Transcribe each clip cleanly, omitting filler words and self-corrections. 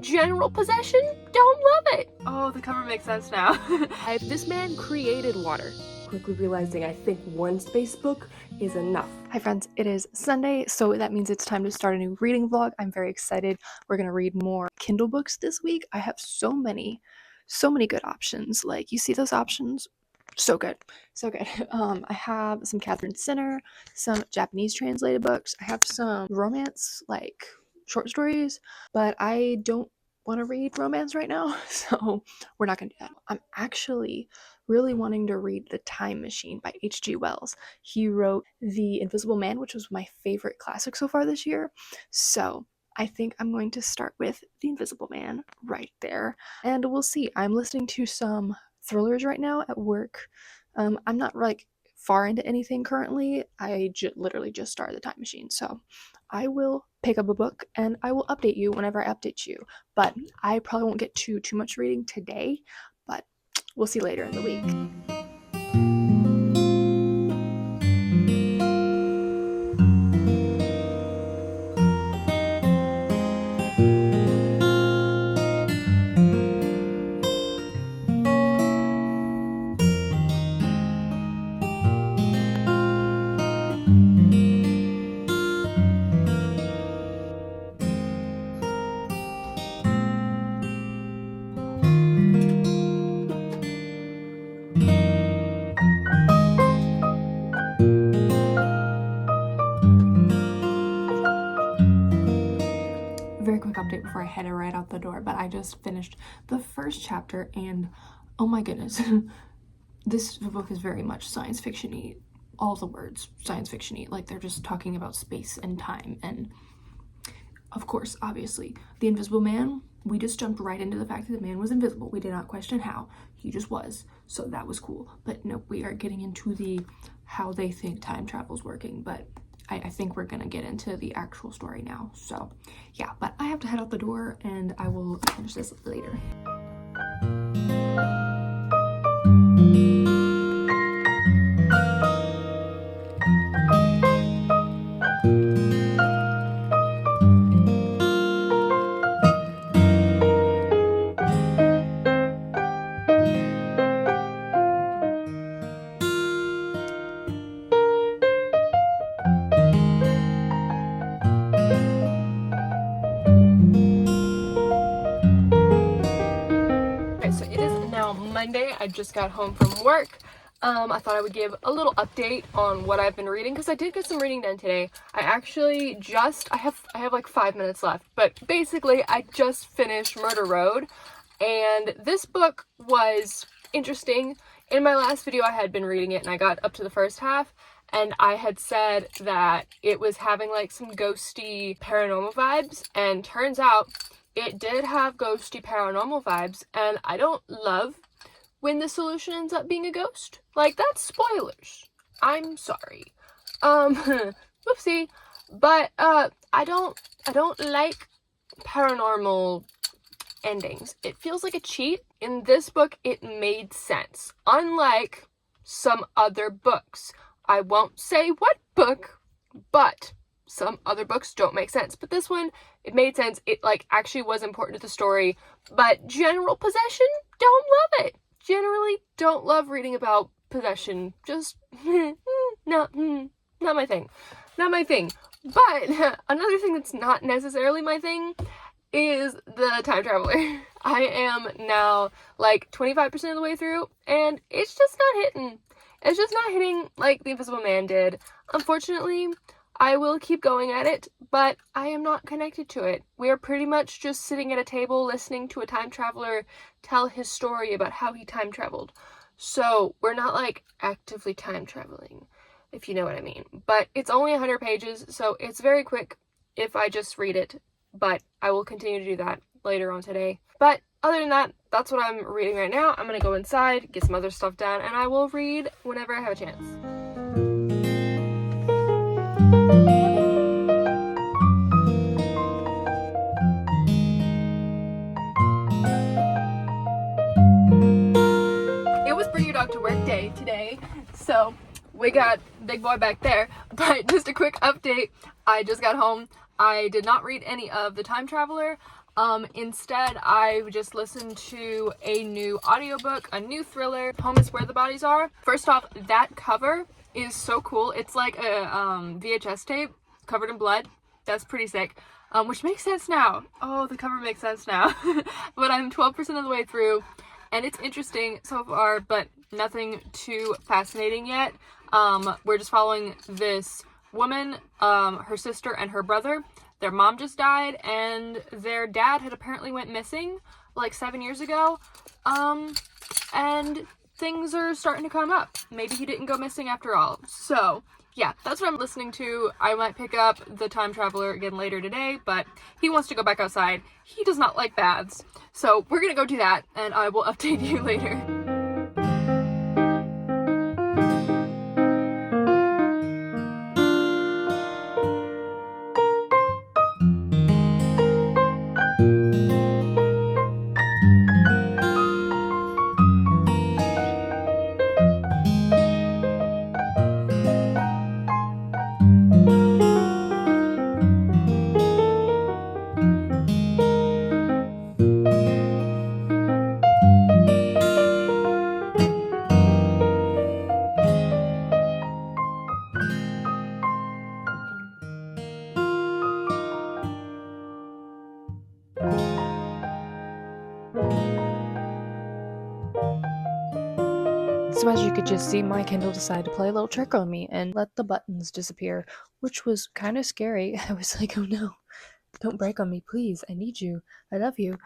general possession, don't love it. Oh, the cover makes sense now. This man created water. Quickly realizing I think one space book is enough. Hi friends, it is Sunday, so that means it's time to start a new reading vlog. I'm very excited. We're gonna read more Kindle books this week. I have so many good options. Like, you see those options? So good. I have some Catherine Sinner, some Japanese translated books. I have some romance, like short stories, but I don't want to read romance right now, so we're not gonna do that. I'm actually really wanting to read The Time Machine by H.G. Wells. He wrote The Invisible Man, which was my favorite classic so far this year. So I think I'm going to start with The Invisible Man right there. And we'll see. I'm listening to some thrillers right now at work. I'm not like far into anything currently. I literally just started The Time Machine. So I will pick up a book and I will update you whenever I update you. But I probably won't get to too much reading today, but we'll see later in the week. Very quick update before I head right out the door, but I just finished the first chapter and oh my goodness, this book is very much science fiction-y. All the words science fiction-y, like they're just talking about space and time, and of course, obviously, the Invisible Man, we just jumped right into the fact that the man was invisible. We did not question how, he just was, so that was cool. But no, we are getting into the how they think time travel's working, but I think we're gonna get into the actual story now. So yeah, but I have to head out the door and I will finish this later. Monday. I just got home from work. I thought I would give a little update on what I've been reading because I did get some reading done today. I actually I have like 5 minutes left, but basically I just finished Murder Road, and this book was interesting. In my last video I had been reading it and I got up to the first half and I had said that it was having like some ghosty paranormal vibes, and turns out it did have ghosty paranormal vibes, and I don't love when the solution ends up being a ghost. Like, that's spoilers. I'm sorry. Whoopsie. But I don't like paranormal endings. It feels like a cheat. In this book, it made sense. Unlike some other books. I won't say what book, but some other books don't make sense. But this one, it made sense. It like actually was important to the story. But general possession, don't love it. Generally don't love reading about possession. Just not my thing. Not my thing. But another thing that's not necessarily my thing is the time traveler. I am now like 25% of the way through and it's just not hitting. It's just not hitting like The Invisible Man did. Unfortunately, I will keep going at it, but I am not connected to it. We are pretty much just sitting at a table listening to a time traveler tell his story about how he time traveled. So we're not like actively time traveling, if you know what I mean. But it's only 100 pages, so it's very quick if I just read it. But I will continue to do that later on today. But other than that, that's what I'm reading right now. I'm gonna go inside, get some other stuff done, and I will read whenever I have a chance. It was Bring Your Dog to Work day today, so we got big boy back there. But just a quick update, I just got home. I did not read any of The Time Traveler. Instead, I just listened to a new audiobook, a new thriller, Home is Where the Bodies Are. First off, that cover is so cool. It's like a VHS tape covered in blood. That's pretty sick. Which makes sense now. Oh, the cover makes sense now. But I'm 12% of the way through, and it's interesting so far, but nothing too fascinating yet. We're just following this woman, her sister, and her brother. Their mom just died, and their dad had apparently went missing like 7 years ago. And things are starting to come up. Maybe he didn't go missing after all. So, yeah, that's what I'm listening to. I might pick up The Time Traveler again later today, but he wants to go back outside. He does not like baths. So, we're gonna go do that, and I will update you later. So as you could just see, my Kindle decided to play a little trick on me and let the buttons disappear, which was kind of scary. I was like, oh no, don't break on me, please. I need you. I love you.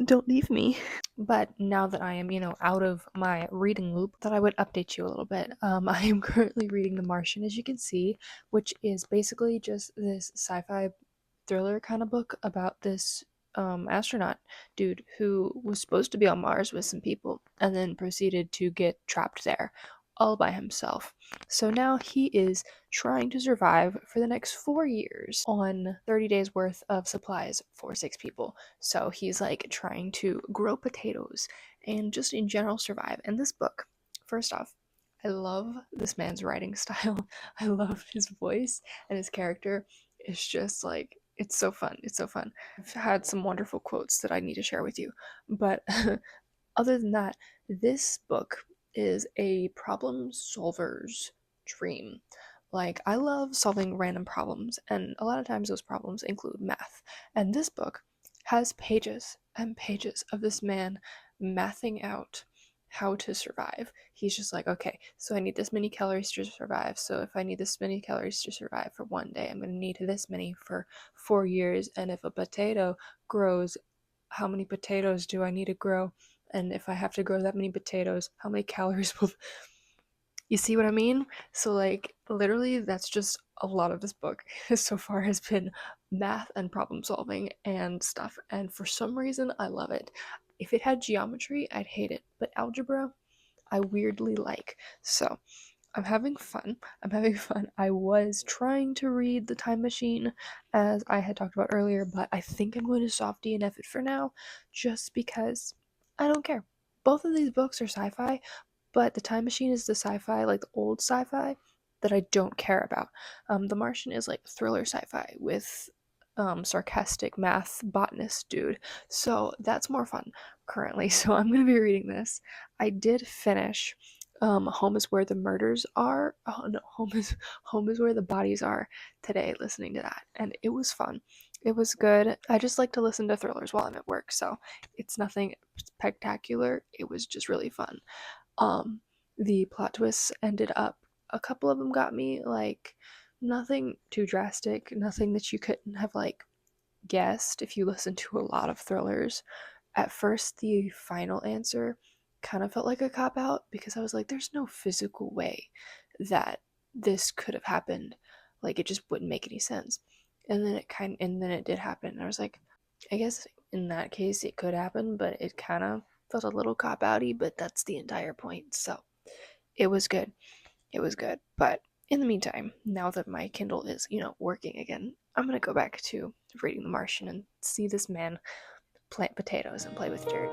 Don't leave me. But now that I am, out of my reading loop, thought I would update you a little bit. I am currently reading The Martian, as you can see, which is basically just this sci-fi thriller kind of book about this astronaut dude who was supposed to be on Mars with some people and then proceeded to get trapped there all by himself. So now he is trying to survive for the next 4 years on 30 days worth of supplies for 6 people. So he's like trying to grow potatoes and just in general survive. And this book, first off, I love this man's writing style. I love his voice, and his character is just like, it's so fun. It's so fun. I've had some wonderful quotes that I need to share with you. But other than that, this book is a problem solver's dream. Like, I love solving random problems, and a lot of times those problems include math. And this book has pages and pages of this man mathing out how to survive. He's just like, okay, so I need this many calories to survive. So if I need this many calories to survive for one day, I'm going to need this many for 4 years. And if a potato grows, how many potatoes do I need to grow? And if I have to grow that many potatoes, how many calories will... You see what I mean? So, like, literally, that's just a lot of this book so far has been math and problem solving and stuff. And for some reason, I love it. If it had geometry, I'd hate it. But algebra, I weirdly like. So, I'm having fun. I was trying to read The Time Machine, as I had talked about earlier, but I think I'm going to soft DNF it for now, just because I don't care. Both of these books are sci-fi, but The Time Machine is the sci-fi, like the old sci-fi, that I don't care about. The Martian is like thriller sci-fi with sarcastic math botanist dude. So that's more fun currently. So I'm going to be reading this. I did finish Home is Where the Murders Are. Oh no, Home is Where the Bodies Are today, listening to that. And it was fun. It was good. I just like to listen to thrillers while I'm at work, so it's nothing spectacular. It was just really fun. The plot twists ended up, a couple of them got me, like, nothing too drastic, nothing that you couldn't have, like, guessed if you listen to a lot of thrillers. At first, the final answer kind of felt like a cop-out, because I was like, there's no physical way that this could have happened. Like, it just wouldn't make any sense. And then it did happen. And I was like, I guess in that case it could happen, but it kind of felt a little cop-outy, but that's the entire point. So it was good. But in the meantime, now that my Kindle is, working again, I'm going to go back to reading The Martian and see this man plant potatoes and play with dirt.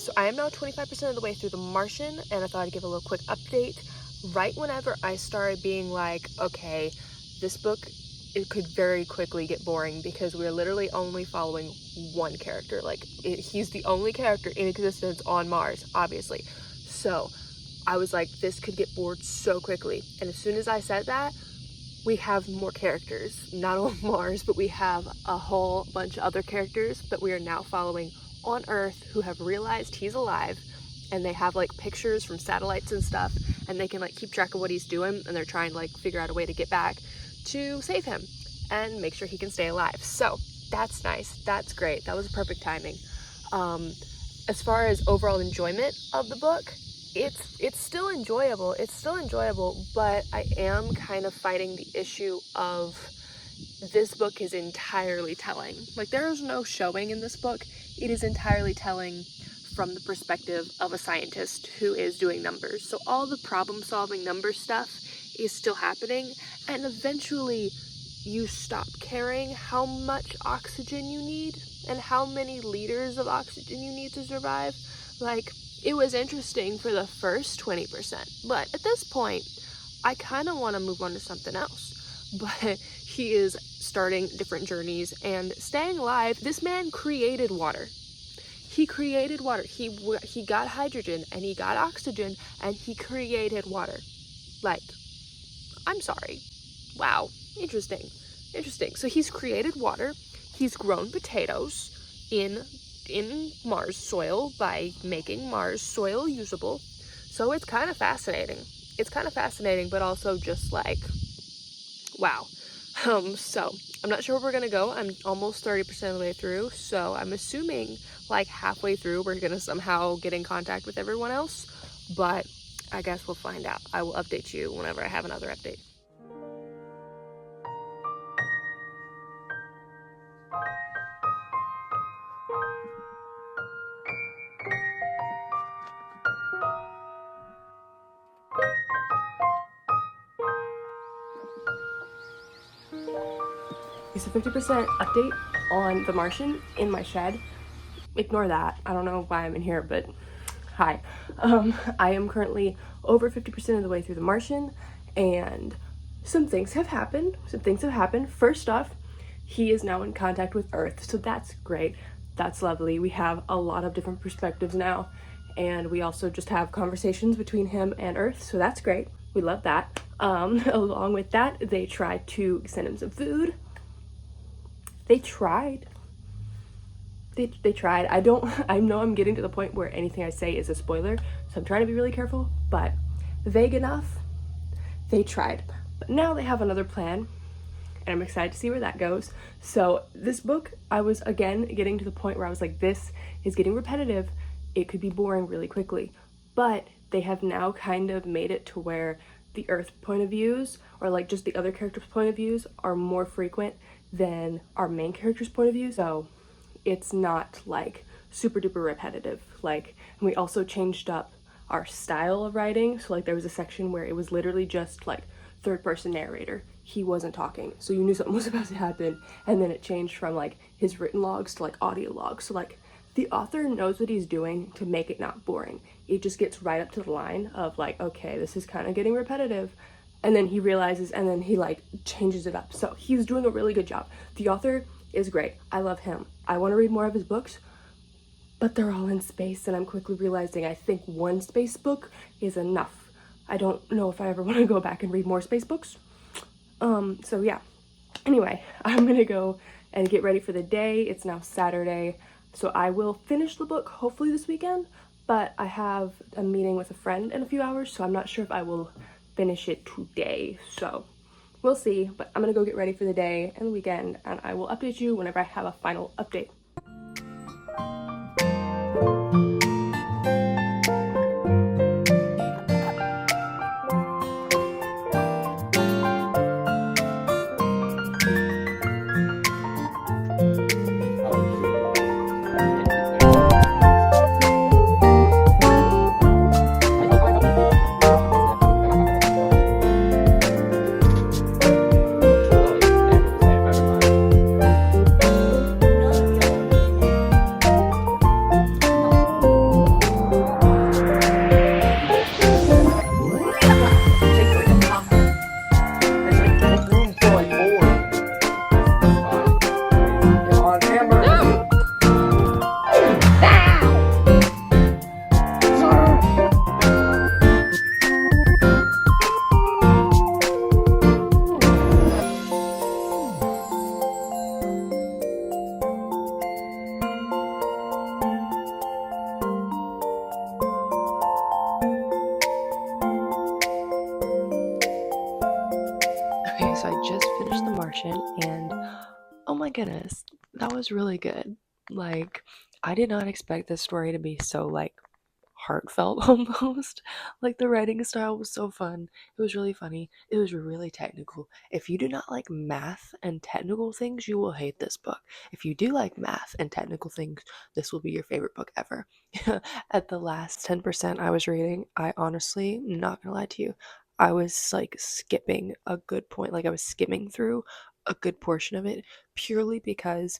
So I am now 25% of the way through The Martian, and I thought I'd give a little quick update. Right whenever I started being like, okay, this book, it could very quickly get boring because we're literally only following one character. Like, he's the only character in existence on Mars, obviously. So I was like, this could get bored so quickly. And as soon as I said that, we have more characters, not on Mars, but we have a whole bunch of other characters that we are now following on Earth who have realized he's alive, and they have like pictures from satellites and stuff, and they can like keep track of what he's doing, and they're trying to like figure out a way to get back to save him and make sure he can stay alive. So that's nice, that's great, that was perfect timing. As far as overall enjoyment of the book, it's still enjoyable, but I am kind of fighting the issue of this book is entirely telling. Like, there is no showing in this book. It is entirely telling from the perspective of a scientist who is doing numbers. So all the problem-solving number stuff is still happening, and eventually you stop caring how much oxygen you need and how many liters of oxygen you need to survive. Like, it was interesting for the first 20%, but at this point, I kind of want to move on to something else. But he is starting different journeys and staying alive. This man created water. He created water. He got hydrogen and he got oxygen and he created water. Like, I'm sorry. Wow. Interesting. So he's created water. He's grown potatoes in Mars soil by making Mars soil usable. So it's kind of fascinating. But also just like, wow. So I'm not sure where we're gonna go. I'm almost 30% of the way through, so I'm assuming like halfway through we're gonna somehow get in contact with everyone else, but I guess we'll find out. I will update you whenever I have another update. It's a 50% update on The Martian in my shed. Ignore that. I don't know why I'm in here, but hi. I am currently over 50% of the way through The Martian, and some things have happened. First off, he is now in contact with Earth, so that's great. That's lovely. We have a lot of different perspectives now, and we also just have conversations between him and Earth, so that's great. We love that. Along with that, they tried to send him some food. They tried. I know I'm getting to the point where anything I say is a spoiler, so I'm trying to be really careful, but vague enough. They tried. But now they have another plan, and I'm excited to see where that goes. So this book, I was again getting to the point where I was like, this is getting repetitive. It could be boring really quickly. But they have now kind of made it to where the Earth point of views, or like just the other characters' point of views, are more frequent than our main character's point of view. So it's not like super duper repetitive. Like, and we also changed up our style of writing. So like there was a section where it was literally just like third person narrator. He wasn't talking, so you knew something was about to happen. And then it changed from like his written logs to like audio logs. So like the author knows what he's doing to make it not boring. It just gets right up to the line of like, okay, this is kind of getting repetitive. And then he realizes, and then he like changes it up. So he's doing a really good job. The author is great. I love him. I want to read more of his books, but they're all in space, and I'm quickly realizing I think one space book is enough. I don't know if I ever want to go back and read more space books. So yeah. Anyway, I'm gonna go and get ready for the day. It's now Saturday, so I will finish the book hopefully this weekend, but I have a meeting with a friend in a few hours, so I'm not sure if I will finish it today. So we'll see, but I'm gonna go get ready for the day and the weekend, and I will update you whenever I have a final update. and oh my goodness, that was really good. Like, I did not expect this story to be so, like, heartfelt almost. Like, the writing style was so fun. It was really funny. It was really technical. If you do not like math and technical things, you will hate this book. If you do like math and technical things, this will be your favorite book ever. At the last 10% I was reading, I honestly, not gonna lie to you, I was like skipping a good point. Like, I was skimming through a good portion of it purely because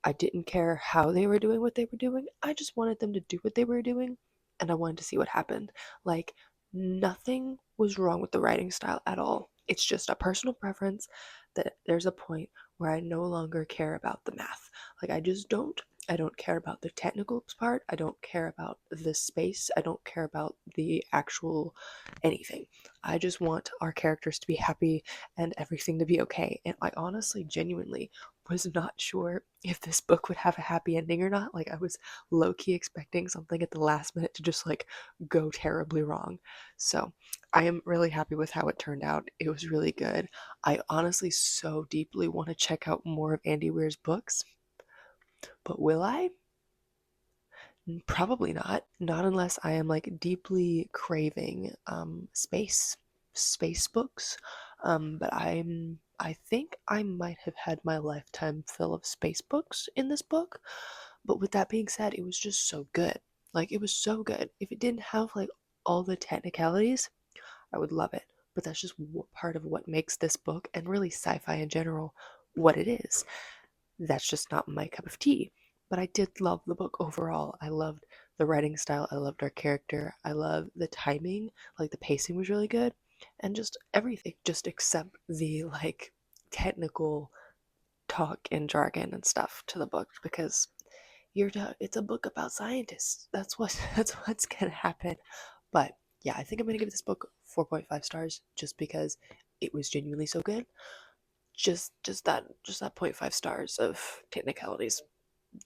I didn't care how they were doing what they were doing. I just wanted them to do what they were doing, and I wanted to see what happened. Like, nothing was wrong with the writing style at all. It's just a personal preference that there's a point where I no longer care about the math. Like, I just don't. I don't care about the technical part. I don't care about the space. I don't care about the actual anything. I just want our characters to be happy and everything to be okay. And I honestly, genuinely was not sure if this book would have a happy ending or not. Like, I was low-key expecting something at the last minute to just like go terribly wrong. So I am really happy with how it turned out. It was really good. I honestly so deeply want to check out more of Andy Weir's books, but will I? Probably not. Not unless I am like deeply craving space books. But I think I might have had my lifetime fill of space books in this book. But with that being said, it was just so good. Like, it was so good. If it didn't have like all the technicalities, I would love it. But that's just part of what makes this book and really sci-fi in general what it is. That's just not my cup of tea. But I did love the book overall. I loved the writing style. I loved our character. I loved the timing. Like, the pacing was really good. And just everything, just except the like technical talk and jargon and stuff to the book, because it's a book about scientists. That's what that's what's gonna happen. But yeah, I think I'm gonna give this book 4.5 stars just because it was genuinely so good. Just that 0.5 stars of technicalities,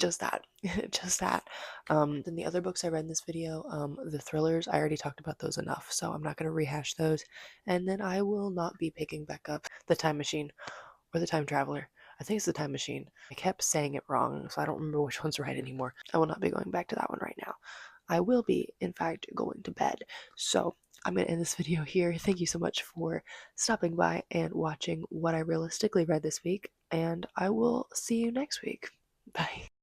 just that just that. Then the other books I read in this video, the thrillers, I already talked about those enough, so I'm not going to rehash those. And then I will not be picking back up The Time Machine or The Time Traveler. I think it's The Time Machine. I kept saying it wrong, so I don't remember which one's right anymore. I will not be going back to that one right now. I will be, in fact, going to bed. So I'm going to end this video here. Thank you so much for stopping by and watching what I realistically read this week, and I will see you next week. Bye.